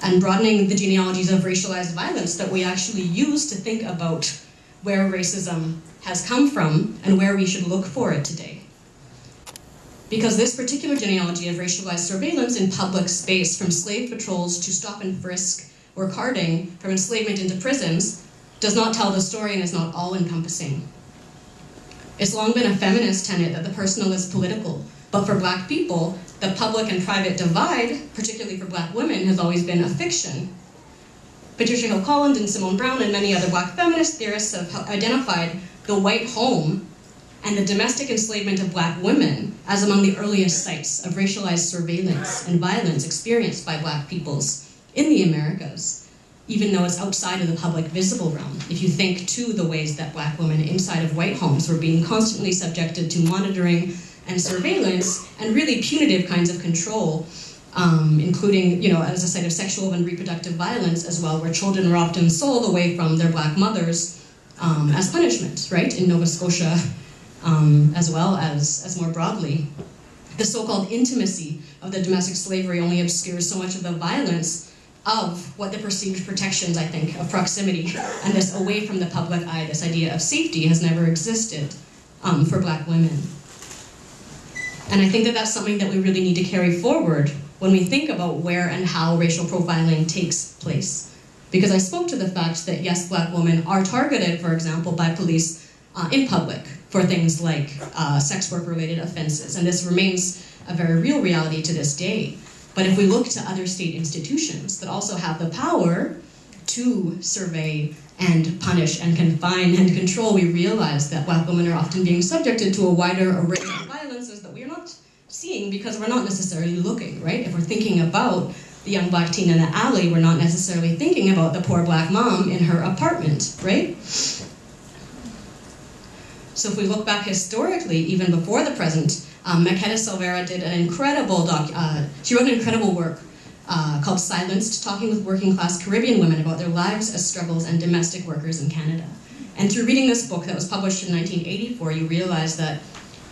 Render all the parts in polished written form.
and broadening the genealogies of racialized violence that we actually use to think about where racism has come from and where we should look for it today. Because this particular genealogy of racialized surveillance in public space, from slave patrols to stop and frisk or carding, from enslavement into prisons, does not tell the story and is not all-encompassing. It's long been a feminist tenet that the personal is political, but for Black people, the public and private divide, particularly for Black women, has always been a fiction. Patricia Hill Collins and Simone Brown and many other Black feminist theorists have identified the white home and the domestic enslavement of Black women as among the earliest sites of racialized surveillance and violence experienced by Black peoples in the Americas, even though it's outside of the public visible realm. If you think to the ways that Black women inside of white homes were being constantly subjected to monitoring and surveillance and really punitive kinds of control, including, as a site of sexual and reproductive violence as well, where children were often sold away from their Black mothers as punishment, right, in Nova Scotia, as well as more broadly. The so-called intimacy of the domestic slavery only obscures so much of the violence of what the perceived protections, I think, of proximity and this away from the public eye, this idea of safety has never existed for Black women. And I think that that's something that we really need to carry forward when we think about where and how racial profiling takes place. Because I spoke to the fact that, yes, Black women are targeted, for example, by police in public for things like sex work-related offenses, and this remains a very real reality to this day. But if we look to other state institutions that also have the power to survey and punish and confine and control, we realize that Black women are often being subjected to a wider array of violences that we are not seeing because we're not necessarily looking, right? If we're thinking about the young Black teen in the alley, we're not necessarily thinking about the poor Black mom in her apartment, right? So if we look back historically, even before the present, Makeda Silveira did an incredible she wrote an incredible work called Silenced, talking with working class Caribbean women about their lives as struggles and domestic workers in Canada. And through reading this book that was published in 1984, you realize that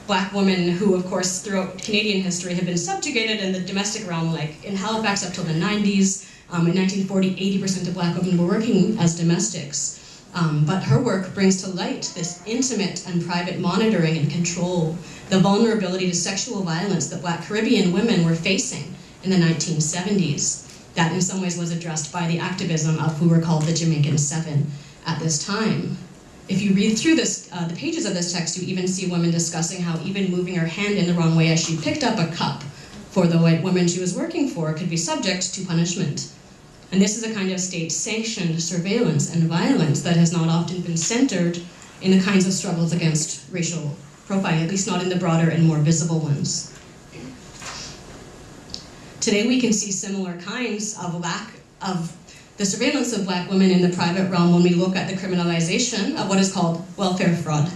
Black women who, of course, throughout Canadian history have been subjugated in the domestic realm, like in Halifax up till the 90s. In 1940, 80% of Black women were working as domestics. But her work brings to light this intimate and private monitoring and control, the vulnerability to sexual violence that Black Caribbean women were facing in the 1970s. That in some ways was addressed by the activism of who were called the Jamaican Seven at this time. If you read through this, the pages of this text, you even see women discussing how even moving her hand in the wrong way as she picked up a cup for the white woman she was working for could be subject to punishment. And this is a kind of state-sanctioned surveillance and violence that has not often been centered in the kinds of struggles against racial profiling, at least not in the broader and more visible ones. Today we can see similar kinds of lack of the surveillance of Black women in the private realm when we look at the criminalization of what is called welfare fraud.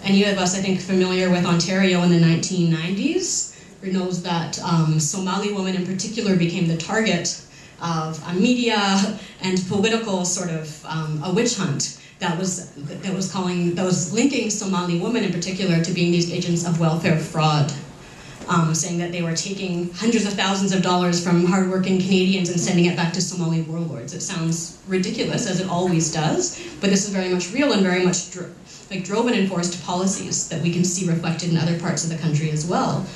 Any of us, I think, familiar with Ontario in the 1990s, who knows that Somali women in particular became the target of a media and political sort of a witch hunt that was linking Somali women in particular to being these agents of welfare fraud. Saying that they were taking hundreds of thousands of dollars from hardworking Canadians and sending it back to Somali warlords. It sounds ridiculous, as it always does, but this is very much real and very much drove and enforced policies that we can see reflected in other parts of the country as well.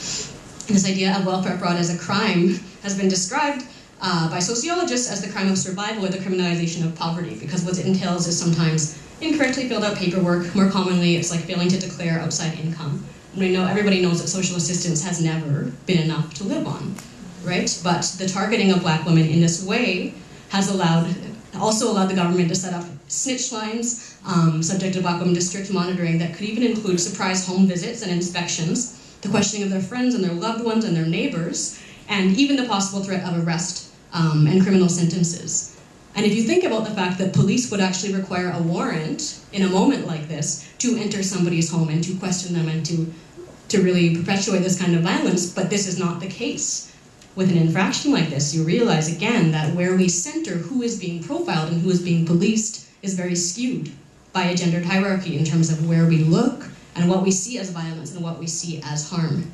This idea of welfare fraud as a crime has been described by sociologists as the crime of survival or the criminalization of poverty, because what it entails is sometimes incorrectly filled out paperwork. More commonly, it's like failing to declare outside income. Everybody knows that social assistance has never been enough to live on, right? But the targeting of Black women in this way has also allowed the government to set up snitch lines, subject to Black women to strict monitoring that could even include surprise home visits and inspections, the questioning of their friends and their loved ones and their neighbors, and even the possible threat of arrest and criminal sentences. And if you think about the fact that police would actually require a warrant in a moment like this to enter somebody's home and to question them and to really perpetuate this kind of violence, but this is not the case with an infraction like this, you realize again that where we center who is being profiled and who is being policed is very skewed by a gendered hierarchy in terms of where we look and what we see as violence and what we see as harm.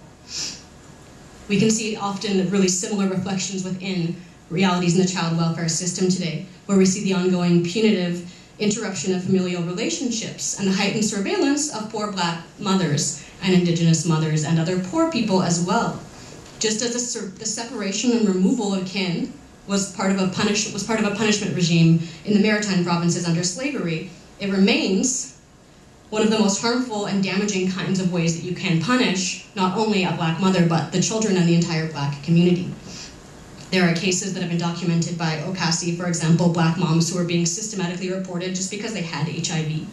We can see often really similar reflections within realities in the child welfare system today, where we see the ongoing punitive interruption of familial relationships and the heightened surveillance of poor Black mothers and Indigenous mothers and other poor people as well. Just as the separation and removal of kin was part of a punishment regime in the maritime provinces under slavery, it remains one of the most harmful and damaging kinds of ways that you can punish not only a Black mother, but the children and the entire Black community. There are cases that have been documented by Okasi, for example, Black moms who are being systematically reported just because they had HIV.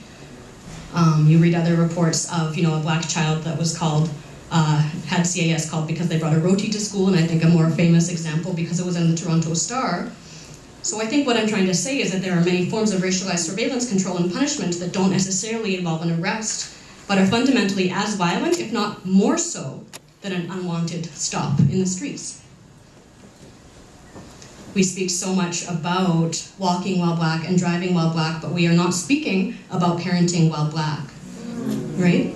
You read other reports of, a Black child that was called, had CAS called because they brought a roti to school, and I think a more famous example because it was in the Toronto Star. So I think what I'm trying to say is that there are many forms of racialized surveillance, control, and punishment that don't necessarily involve an arrest, but are fundamentally as violent, if not more so, than an unwanted stop in the streets. We speak so much about walking while Black and driving while Black, but we are not speaking about parenting while Black, right?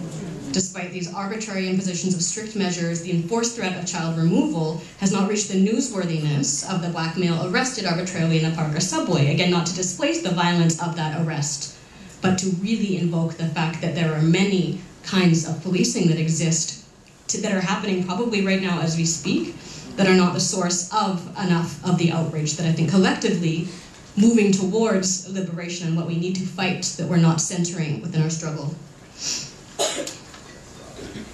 Despite these arbitrary impositions of strict measures, the enforced threat of child removal has not reached the newsworthiness of the Black male arrested arbitrarily in a park or subway. Again, not to displace the violence of that arrest, but to really invoke the fact that there are many kinds of policing that exist, that are happening probably right now as we speak, that are not the source of enough of the outrage that I think collectively moving towards liberation and what we need to fight that we're not centering within our struggle.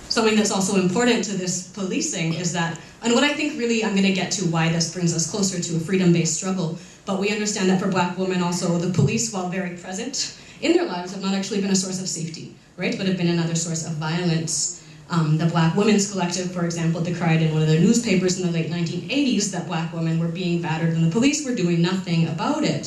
Something that's also important to this policing is that, and what I think really I'm going to get to why this brings us closer to a freedom-based struggle, but we understand that for Black women also, the police, while very present in their lives, have not actually been a source of safety, right, but have been another source of violence. The Black Women's Collective, for example, decried in one of their newspapers in the late 1980s that Black women were being battered and the police were doing nothing about it.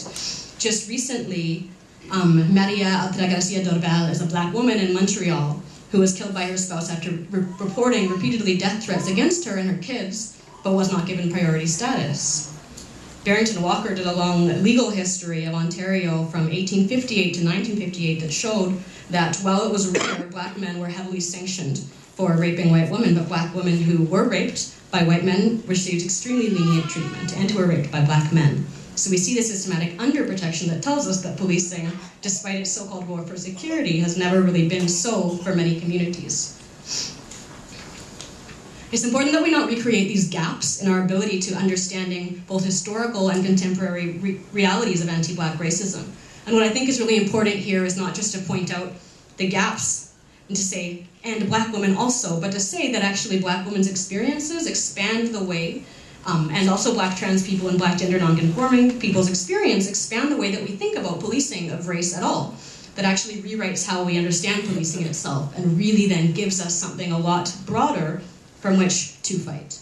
Just recently, Maria Altagracia Dorbal is a Black woman in Montreal who was killed by her spouse after reporting repeatedly death threats against her and her kids, but was not given priority status. Barrington Walker did a long legal history of Ontario from 1858 to 1958 that showed that while it was rare, Black men were heavily sanctioned for raping white women, but Black women who were raped by white men received extremely lenient treatment and who were raped by Black men. So we see the systematic underprotection that tells us that policing, despite its so-called war for security, has never really been so for many communities. It's important that we not recreate these gaps in our ability to understanding both historical and contemporary realities of anti-Black racism. And what I think is really important here is not just to point out the gaps and to say, and Black women also, but to say that actually Black women's experiences expand the way, and also Black trans people and Black gender nonconforming people's experience expand the way that we think about policing of race at all. That actually rewrites how we understand policing itself and really then gives us something a lot broader from which to fight.